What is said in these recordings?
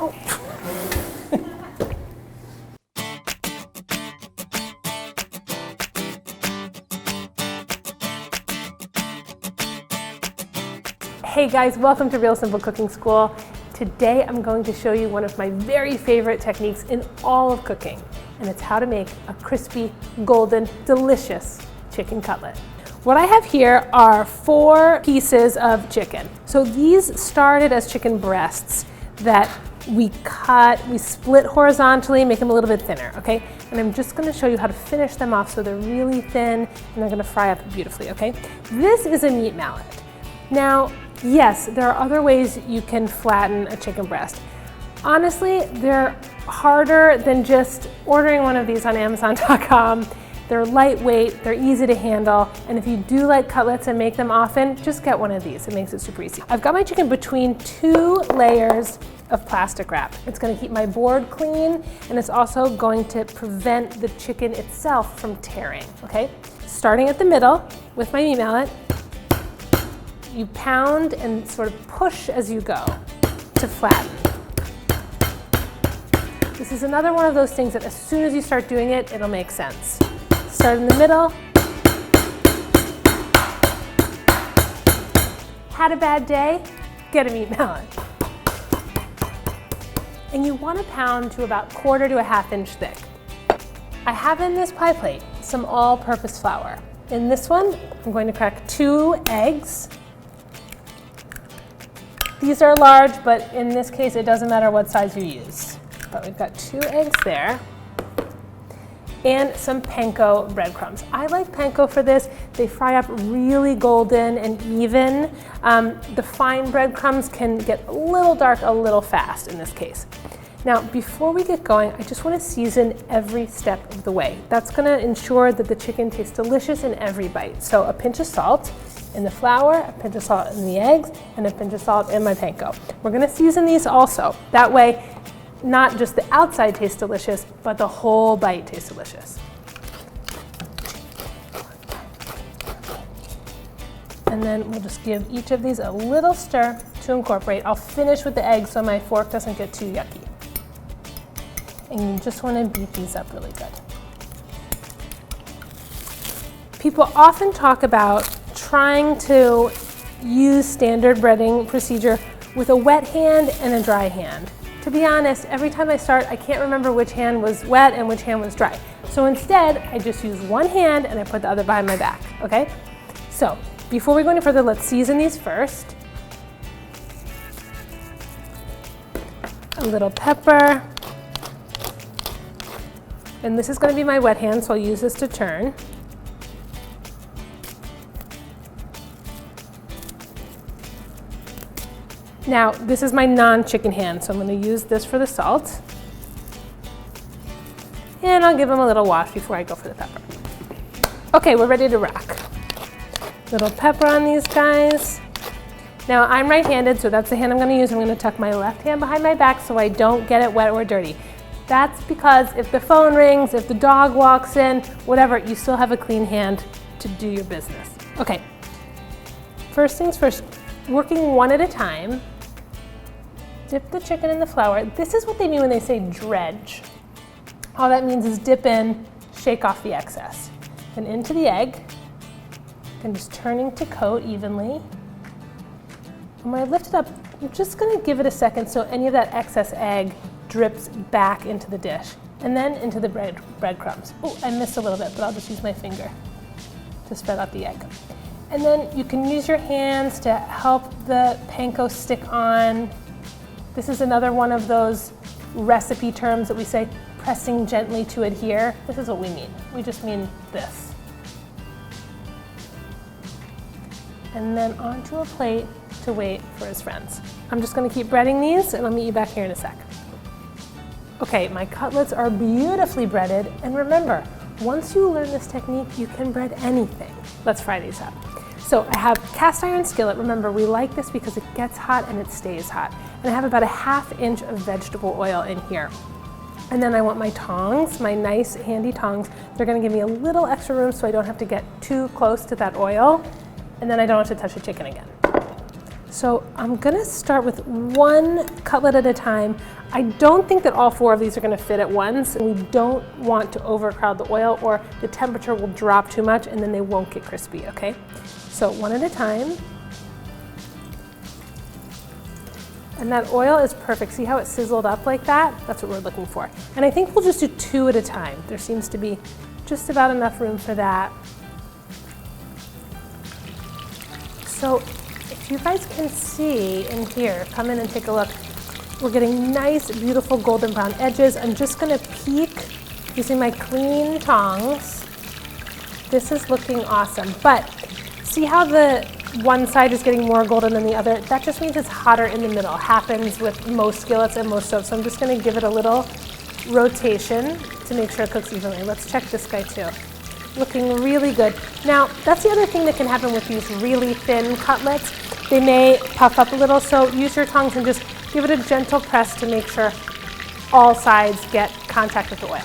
Oh. Hey guys, welcome to Real Simple Cooking School. Today I'm going to show you one of my very favorite techniques in all of cooking, and it's how to make a crispy, golden, delicious chicken cutlet. What I have here are 4 pieces of chicken. So these started as chicken breasts that we cut, we split horizontally, make them a little bit thinner, okay? And I'm just gonna show you how to finish them off so they're really thin and they're gonna fry up beautifully, okay? This is a meat mallet. Now, yes, there are other ways you can flatten a chicken breast. Honestly, they're harder than just ordering one of these on Amazon.com. They're lightweight, they're easy to handle, and if you do like cutlets and make them often, just get one of these. It makes it super easy. I've got my chicken between 2 layers of plastic wrap. It's gonna keep my board clean, and it's also going to prevent the chicken itself from tearing, okay? Starting at the middle with my meat mallet, you pound and sort of push as you go to flatten. This is another one of those things that as soon as you start doing it, it'll make sense. Start in the middle. Had a bad day? Get a meat mallet. And you want to pound to about 1/4 to a 1/2 inch thick. I have in this pie plate some all-purpose flour. In this one, I'm going to crack 2 eggs. These are large, but in this case, it doesn't matter what size you use. But we've got 2 eggs there. And some panko breadcrumbs. I like panko for this. They fry up really golden and even. The fine breadcrumbs can get a little dark a little fast in this case. Now, before we get going, I just want to season every step of the way. That's going to ensure that the chicken tastes delicious in every bite. So a pinch of salt in the flour, a pinch of salt in the eggs, and a pinch of salt in my panko. We're going to season these also. That way, not just the outside tastes delicious, but the whole bite tastes delicious. And then we'll just give each of these a little stir to incorporate. I'll finish with the eggs so my fork doesn't get too yucky. And you just want to beat these up really good. People often talk about trying to use standard breading procedure with a wet hand and a dry hand. To be honest, every time I start, I can't remember which hand was wet and which hand was dry. So instead, I just use one hand and I put the other behind my back, okay? So, before we go any further, let's season these first. A little pepper. And this is gonna be my wet hand, so I'll use this to turn. Now, this is my non-chicken hand, so I'm going to use this for the salt. And I'll give them a little wash before I go for the pepper. Okay, we're ready to rock. Little pepper on these guys. Now, I'm right-handed, so that's the hand I'm going to use. I'm going to tuck my left hand behind my back so I don't get it wet or dirty. That's because if the phone rings, if the dog walks in, whatever, you still have a clean hand to do your business. Okay, first things first, working one at a time. Dip the chicken in the flour. This is what they mean when they say dredge. All that means is dip in, shake off the excess. Then into the egg, and just turning to coat evenly. And when I lift it up, I'm just gonna give it a second so any of that excess egg drips back into the dish. And then into the breadcrumbs. Oh, I missed a little bit, but I'll just use my finger to spread out the egg. And then you can use your hands to help the panko stick on. This is another one of those recipe terms that we say, pressing gently to adhere. This is what we mean. We just mean this. And then onto a plate to wait for his friends. I'm just gonna keep breading these and I'll meet you back here in a sec. Okay, my cutlets are beautifully breaded. And remember, once you learn this technique, you can bread anything. Let's fry these up. So I have cast iron skillet. Remember, we like this because it gets hot and it stays hot. And I have about a 1/2 inch of vegetable oil in here. And then I want my tongs, my nice handy tongs. They're gonna give me a little extra room so I don't have to get too close to that oil. And then I don't have to touch the chicken again. So I'm gonna start with one cutlet at a time. I don't think that all 4 of these are gonna fit at once. We don't want to overcrowd the oil or the temperature will drop too much and then they won't get crispy, okay? So one at a time. And that oil is perfect. See how it sizzled up like that? That's what we're looking for. And I think we'll just do 2 at a time. There seems to be just about enough room for that. So if you guys can see in here, come in and take a look. We're getting nice, beautiful golden brown edges. I'm just gonna peek using my clean tongs. This is looking awesome. But see how the one side is getting more golden than the other? That just means it's hotter in the middle. Happens with most skillets and most stoves. So I'm just gonna give it a little rotation to make sure it cooks evenly. Let's check this guy too. Looking really good. Now, that's the other thing that can happen with these really thin cutlets. They may puff up a little, so use your tongs and just give it a gentle press to make sure all sides get contact with the oil.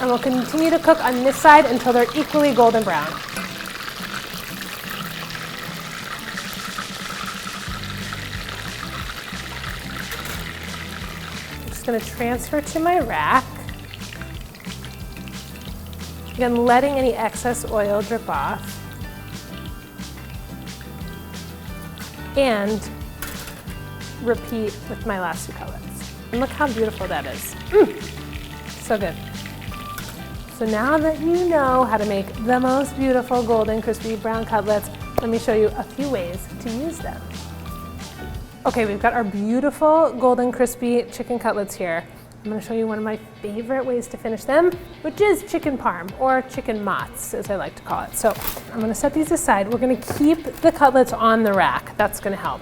And we'll continue to cook on this side until they're equally golden brown. I'm just going to transfer to my rack. Again, letting any excess oil drip off. And repeat with my last 2 cutlets. And look how beautiful that is. So good. So now that you know how to make the most beautiful golden crispy brown cutlets, let me show you a few ways to use them. Okay, we've got our beautiful golden crispy chicken cutlets here. I'm going to show you one of my favorite ways to finish them, which is chicken parm, or chicken mozz, as I like to call it. So I'm going to set these aside. We're going to keep the cutlets on the rack. That's going to help.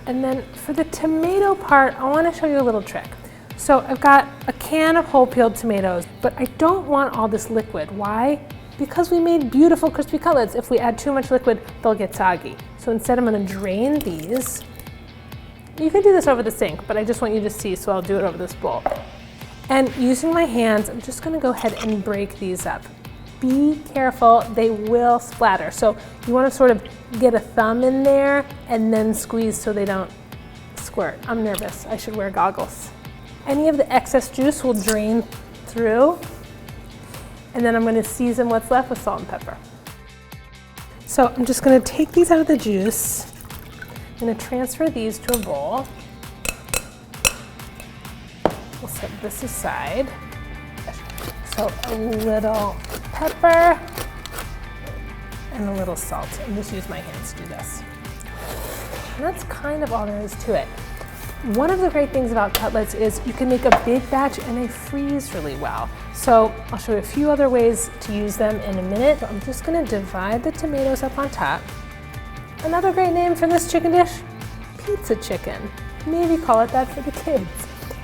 And then for the tomato part, I want to show you a little trick. So I've got a can of whole peeled tomatoes, but I don't want all this liquid. Why? Because we made beautiful crispy cutlets. If we add too much liquid, they'll get soggy. So instead I'm going to drain these. You can do this over the sink, but I just want you to see, so I'll do it over this bowl. And using my hands, I'm just going to go ahead and break these up. Be careful, they will splatter. So you want to sort of get a thumb in there and then squeeze so they don't squirt. I'm nervous. I should wear goggles. Any of the excess juice will drain through, and then I'm going to season what's left with salt and pepper. So I'm just going to take these out of the juice. I'm going to transfer these to a bowl. We'll set this aside. So a little pepper and a little salt. And just use my hands to do this. And that's kind of all there is to it. One of the great things about cutlets is you can make a big batch and they freeze really well. So I'll show you a few other ways to use them in a minute. I'm just going to divide the tomatoes up on top. Another great name for this chicken dish, pizza chicken. Maybe call it that for the kids.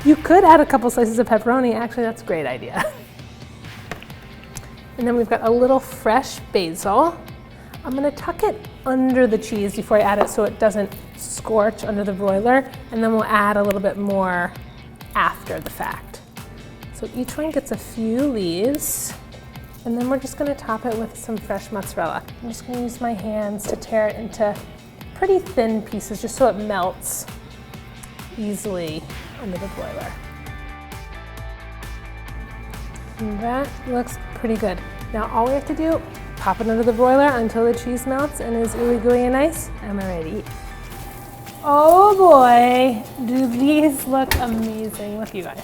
You could add a couple slices of pepperoni. Actually, that's a great idea. And then we've got a little fresh basil. I'm going to tuck it under the cheese before I add it so it doesn't scorch under the broiler, and then we'll add a little bit more after the fact. So each one gets a few leaves, and then we're just going to top it with some fresh mozzarella. I'm just going to use my hands to tear it into pretty thin pieces just so it melts easily under the broiler. And that looks pretty good. Now all we have to do, pop it under the broiler until the cheese melts and is ooey gooey and nice, and we're ready to eat. Oh boy, do these look amazing. Look, you guys.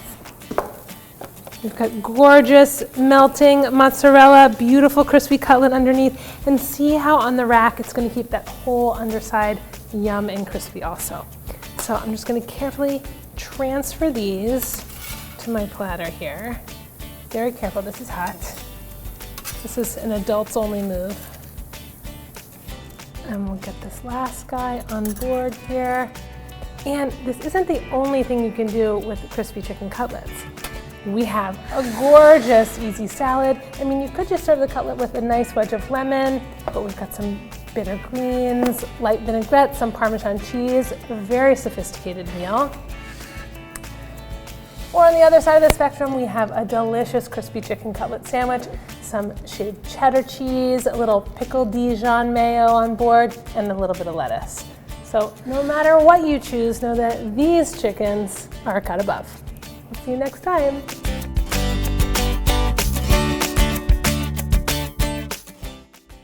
We've got gorgeous melting mozzarella, beautiful crispy cutlet underneath, and see how on the rack it's going to keep that whole underside yum and crispy also. So I'm just going to carefully transfer these to my platter here. Very careful, this is hot. This is an adults only move. And we'll get this last guy on board here. And this isn't the only thing you can do with crispy chicken cutlets. We have a gorgeous easy salad. I mean, you could just serve the cutlet with a nice wedge of lemon, but we've got some bitter greens, light vinaigrette, some Parmesan cheese, a very sophisticated meal. Or on the other side of the spectrum, we have a delicious crispy chicken cutlet sandwich. some shaved cheddar cheese, a little pickled Dijon mayo on board, and a little bit of lettuce. So no matter what you choose, know that these chickens are a cut above. We'll see you next time.